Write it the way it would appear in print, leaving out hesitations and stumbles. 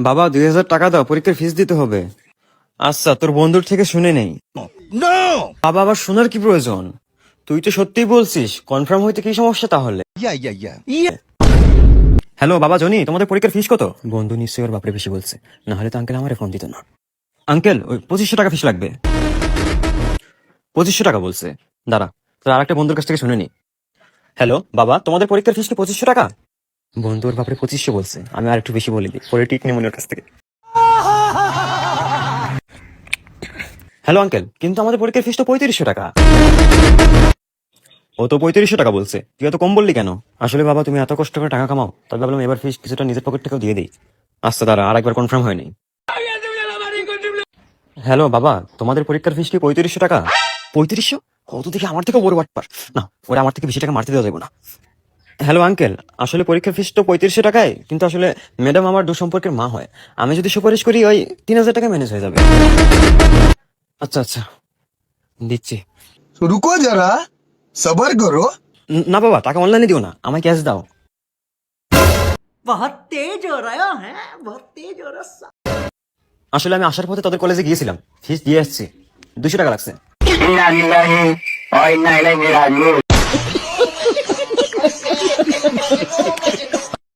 বাবা 2000 টাকা দাও, পরীক্ষার ফিস দিতে হবে। আচ্ছা, তোর বন্ধুর থেকে শুনে নেই। বাবা আবার শোনার কি প্রয়োজন? তুই তো সত্যিই বলছিস, কনফার্ম হইতে কি সমস্যা তাহলে? হ্যালো বাবা জনি, তোমাদের পরীক্ষার ফিস কত? বন্ধু নিশ্চয়ই ওর বাপরে বেশি বলছে, না হলে তো আঙ্কেল আমারে ফোন দিত না। আঙ্কেল, ওই 2500 টাকা ফিস লাগবে। 2500 টাকা বলছে। দাঁড়া, তোর আর একটা বন্ধুর কাছ থেকে শুনে নি। হ্যালো বাবা, তোমাদের পরীক্ষার ফিস কি 2500 টাকা? বন্ধুর বাপরে 2500 বলছে, আমি আর একটু বেশি বলে দিই, পরে ঠিক নেই মনের কাছ থেকে। হ্যালো আঙ্কেল, কিন্তু আমাদের পরীক্ষার ফিস তো 3500 টাকা। ও তো 3500 টাকা বলছে, তুই এত কম বললি কেন? আসলে বাবা তুমি এত কষ্ট করে টাকা কামাও, তবে ভাবলাম এবার ফিস কিছুটা নিজের পকেট থেকেও দিয়ে দিই। আচ্ছা দাঁড়া, আর একবার কনফার্ম হয়নি। হ্যালো বাবা, তোমাদের পরীক্ষার ফিস কি 3500 টাকা? 3500? কত দেখে আমার থেকে বড় বাটপার। না, ওরা আমার থেকে বেশি টাকা মারতে দেওয়া যাবে না। হ্যালো আঙ্কেল, আসলে পরীক্ষার ফিস তো 3500 টাকায়, কিন্তু আসলে ম্যাডাম আমার দূরসম্পর্কের মা হয়। আমি যদি সুপারিশ করি ওই 3000 টাকা ম্যানেজ হয়ে যাবে। আচ্ছা আচ্ছা, দিচ্ছি। तो रुको जरा सबर करो। না বাবা, টাকা অনলাইনে দিও না, আমায় ক্যাশ দাও। बहुत तेज हो रहा है बहुत तेज हो रहा है। আসলে আমি আসার পথে তাদের কলেজে গিয়েছিলাম, ফিস দিয়ে আসছি, 200 টাকা লাগছে।